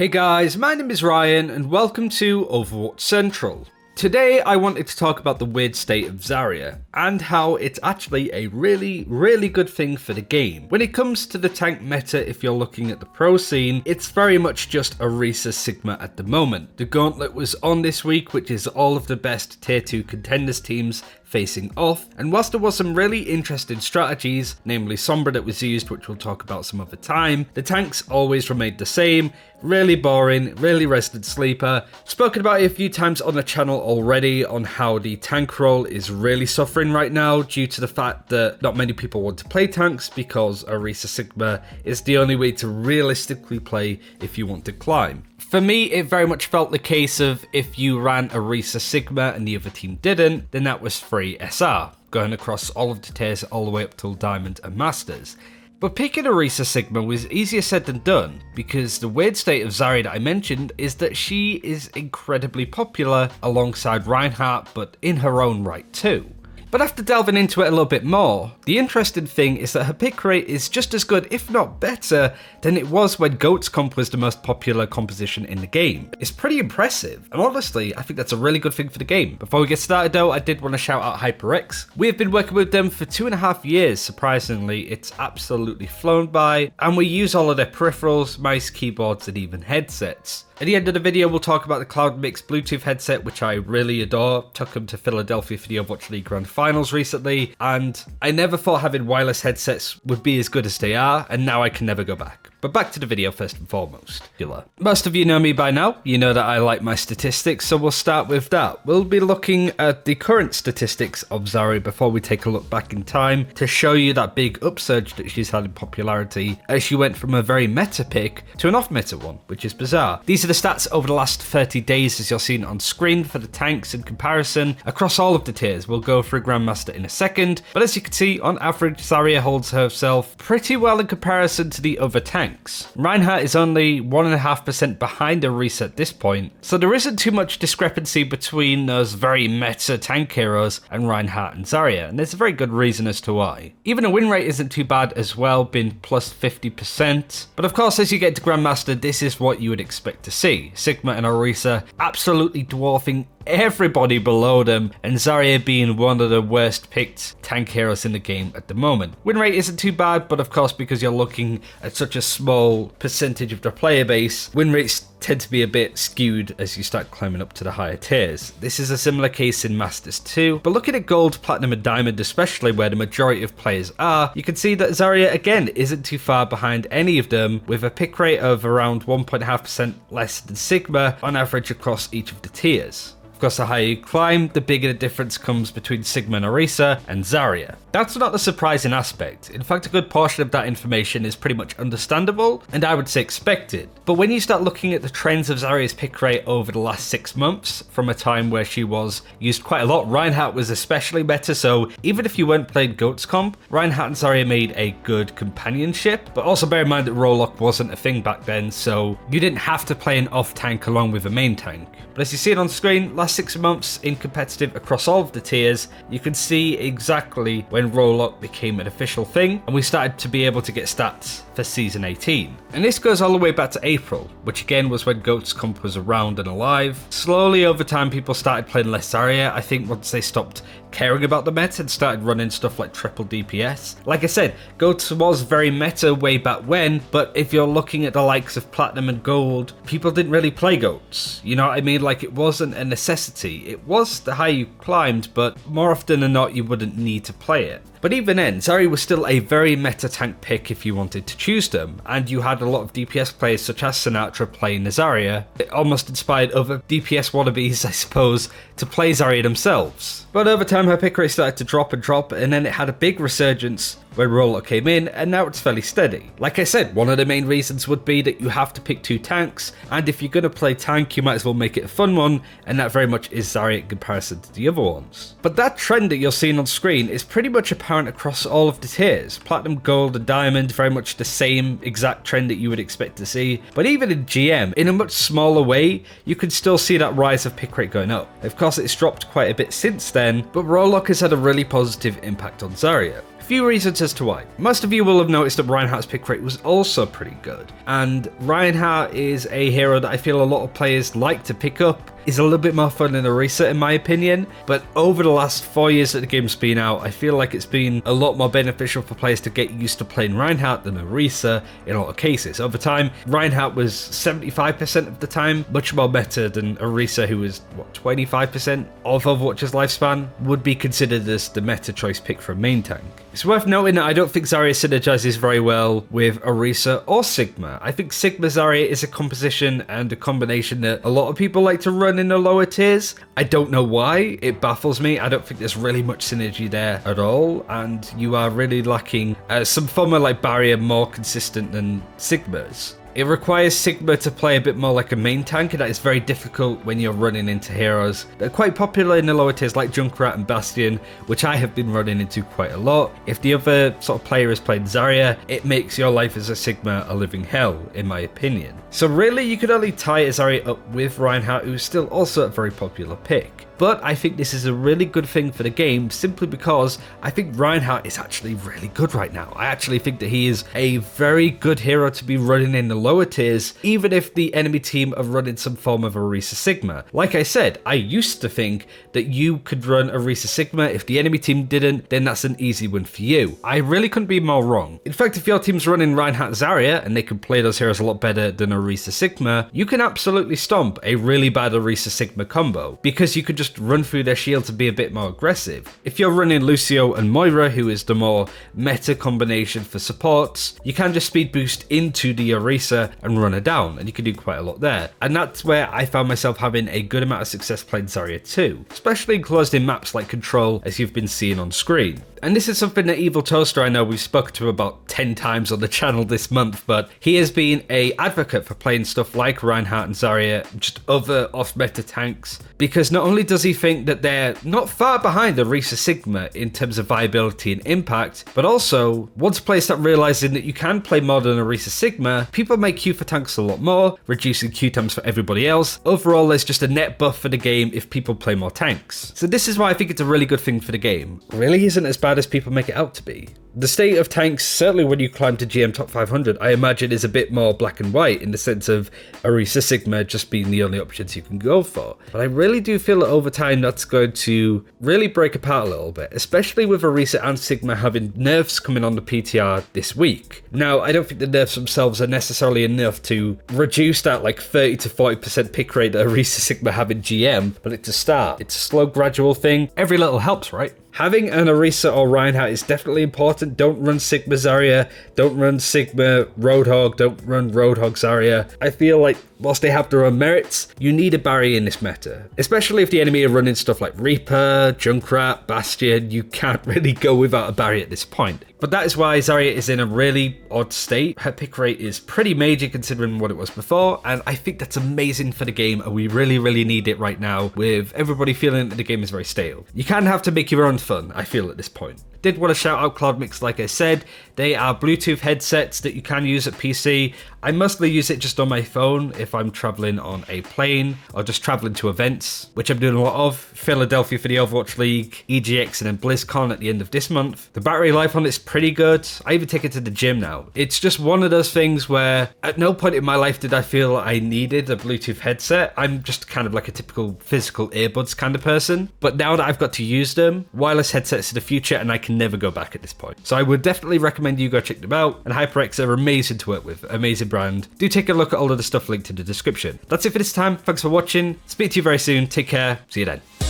Hey guys, my name is Ryan and welcome to Overwatch Central. Today I wanted to talk about the weird state of Zarya and how it's actually a really good thing for the game. When it comes to the tank meta, if you're looking at the pro scene, it's very much just Orisa Sigma at the moment. The gauntlet was on this week, which is all of the best tier 2 contenders teams facing off, and whilst there was some really interesting strategies, namely Sombra that was used, which we'll talk about some other time, the tanks always remained the same, really boring, really resident sleeper. Spoken about it a few times on the channel already on how the tank role is really suffering right now due to the fact that not many people want to play tanks because Orisa Sigma is the only way to realistically play if you want to climb. For me, it very much felt the case of if you ran Orisa Sigma and the other team didn't, then that was free SR, going across all of the tiers all the way up till Diamond and Masters. But picking Orisa Sigma was easier said than done, because the weird state of Zarya that I mentioned is that she is incredibly popular alongside Reinhardt, but in her own right too. But after delving into it a little bit more, the interesting thing is that her pick rate is just as good, if not better, than it was when Goats Comp was the most popular composition in the game. It's pretty impressive, and honestly, I think that's a really good thing for the game. Before we get started though, I did want to shout out HyperX. We have been working with them for 2.5 years, surprisingly. It's absolutely flown by, and we use all of their peripherals, mice, keyboards, and even headsets. At the end of the video, we'll talk about the Cloud Mix Bluetooth headset, which I really adore. Took them to Philadelphia for the Overwatch League Grand Finals recently, and I never thought having wireless headsets would be as good as they are, and now I can never go back. But back to the video first and foremost. Most of you know me by now. You know that I like my statistics, so we'll start with that. We'll be looking at the current statistics of Zarya before we take a look back in time to show you that big upsurge that she's had in popularity as she went from a very meta pick to an off-meta one, which is bizarre. These are the stats over the last 30 days as you're seeing on screen for the tanks in comparison across all of the tiers. We'll go through Grandmaster in a second, but as you can see, on average, Zarya holds herself pretty well in comparison to the other tanks. Reinhardt is only 1.5% behind Orisa at this point, so there isn't too much discrepancy between those very meta tank heroes and Reinhardt and Zarya, and there's a very good reason as to why. Even the win rate isn't too bad as well, being plus 50%, but of course as you get to Grandmaster, this is what you would expect to see. Sigma and Orisa absolutely dwarfing everybody below them, and Zarya being one of the worst picked tank heroes in the game at the moment. Win rate isn't too bad, but of course because you're looking at such a small percentage of the player base, win rates tend to be a bit skewed as you start climbing up to the higher tiers. This is a similar case in Masters too, but looking at Gold, Platinum and Diamond, especially where the majority of players are, you can see that Zarya again isn't too far behind any of them, with a pick rate of around 1.5% less than Sigma on average across each of the tiers. Of course, the higher you climb, the bigger the difference comes between Sigma and Orisa and Zarya. That's not a surprising aspect. In fact, a good portion of that information is pretty much understandable and I would say expected. But when you start looking at the trends of Zarya's pick rate over the last 6 months, from a time where she was used quite a lot, Reinhardt was especially better, so even if you weren't playing Goats Comp, Reinhardt and Zarya made a good companionship. But also bear in mind that roll lock wasn't a thing back then, so you didn't have to play an off tank along with a main tank. But as you see it on screen, last 6 months in competitive across all of the tiers, you can see exactly when roll lock became an official thing and we started to be able to get stats for season 18. And this goes all the way back to April, which again was when Goats Comp was around and alive. Slowly over time people started playing less Zarya, I think once they stopped caring about the meta and started running stuff like triple DPS. Like I said, Goats was very meta way back when, but if you're looking at the likes of Platinum and Gold, people didn't really play Goats. You know what I mean? Like it wasn't a necessity. It was the higher you climbed, but more often than not you wouldn't need to play it. But even then, Zarya was still a very meta tank pick if you wanted to choose them, and you had a lot of DPS players such as Sinatra playing Zarya. It almost inspired other DPS wannabes, I suppose, to play Zarya themselves. But over time her pick rate started to drop, and then it had a big resurgence when Roller came in, and now it's fairly steady. Like I said, one of the main reasons would be that you have to pick 2 tanks, and if you're going to play tank, you might as well make it a fun one, and that very much is Zarya in comparison to the other ones. But that trend that you're seeing on screen is pretty much apparent across all of the tiers. Platinum, Gold and Diamond, very much the same exact trend that you would expect to see, but even in GM, in a much smaller way, you can still see that rise of pick rate going up. Of course, it's dropped quite a bit since then, but Roller has had a really positive impact on Zarya. few reasons as to why. Most of you will have noticed that Reinhardt's pick rate was also pretty good, and Reinhardt is a hero that I feel a lot of players like to pick up. Is a little bit more fun than Orisa in my opinion, but over the last 4 years that the game's been out, I feel like it's been a lot more beneficial for players to get used to playing Reinhardt than Orisa in a lot of cases. Over time, Reinhardt was 75% of the time much more better than Orisa, who was, 25% of Overwatch's lifespan, would be considered as the meta choice pick for a main tank. It's worth noting that I don't think Zarya synergizes very well with Orisa or Sigma. I think Sigma Zarya is a composition and a combination that a lot of people like to run in the lower tiers. I don't know why, it baffles me. I don't think there's really much synergy there at all, and you are really lacking some form of like barrier more consistent than Sigma's. It requires Sigma to play a bit more like a main tank, and that is very difficult when you're running into heroes that are quite popular in the lower tiers like Junkrat and Bastion, which I have been running into quite a lot. If the other sort of player is playing Zarya, it makes your life as a Sigma a living hell, in my opinion. So really, you could only tie Zarya up with Reinhardt, who's still also a very popular pick. But I think this is a really good thing for the game simply because I think Reinhardt is actually really good right now. I actually think that he is a very good hero to be running in the lower tiers, even if the enemy team are running some form of Orisa Sigma. Like I said, I used to think that you could run Orisa Sigma. If the enemy team didn't, then that's an easy win for you. I really couldn't be more wrong. In fact, if your team's running Reinhardt Zarya and they can play those heroes a lot better than Orisa Sigma, you can absolutely stomp a really bad Orisa Sigma combo because you could just run through their shield to be a bit more aggressive. If you're running Lucio and Moira, who is the more meta combination for supports, you can just speed boost into the Orisa and run her down, and you can do quite a lot there. And that's where I found myself having a good amount of success playing Zarya too, especially enclosed in maps like Control, as you've been seeing on screen. And this is something that Evil Toaster, I know we've spoken to about 10 times on the channel this month, but he has been an advocate for playing stuff like Reinhardt and Zarya, just other off-meta tanks, because not only does he think that they're not far behind Orisa Sigma in terms of viability and impact, but also, once players start realizing that you can play more than Orisa Sigma, people make Q for tanks a lot more, reducing Q times for everybody else. Overall, there's just a net buff for the game if people play more tanks. So this is why I think it's a really good thing for the game. Really isn't as bad as people make it out to be. The state of tanks, certainly when you climb to GM top 500, I imagine is a bit more black and white in the sense of Orisa Sigma just being the only options you can go for. But I really do feel that over time that's going to really break apart a little bit, especially with Orisa and Sigma having nerfs coming on the PTR this week. Now, I don't think the nerfs themselves are necessarily enough to reduce that like 30 to 40% pick rate that Orisa Sigma have in GM, but it's a start. It's a slow, gradual thing. Every little helps, right? Having an Orisa or Reinhardt is definitely important. Don't run Sigma Zarya, don't run Sigma Roadhog, don't run Roadhog Zarya. I feel like whilst they have their own merits, you need a barrier in this meta. Especially if the enemy are running stuff like Reaper, Junkrat, Bastion, you can't really go without a barrier at this point. But that is why Zarya is in a really odd state. Her pick rate is pretty major considering what it was before, and I think that's amazing for the game, and we really, really need it right now with everybody feeling that the game is very stale. You kind of have to make your own fun, I feel, at this point. Did want to shout out CloudMix, like I said. They are Bluetooth headsets that you can use at PC. I mostly use it just on my phone if I'm traveling on a plane or just traveling to events, which I'm doing a lot of. Philadelphia for the Overwatch League, EGX, and then BlizzCon at the end of this month. The battery life on it's pretty good. I even take it to the gym now. It's just one of those things where at no point in my life did I feel I needed a Bluetooth headset. I'm just kind of like a typical physical earbuds kind of person. But now that I've got to use them, wireless headsets are the future, and I can never go back at this point. So I would definitely recommend you go check them out, and HyperX are amazing to work with, amazing brand. Do take a look at all of the stuff linked in the description. That's it for this time. Thanks for watching. Speak to you very soon. Take care. See you then.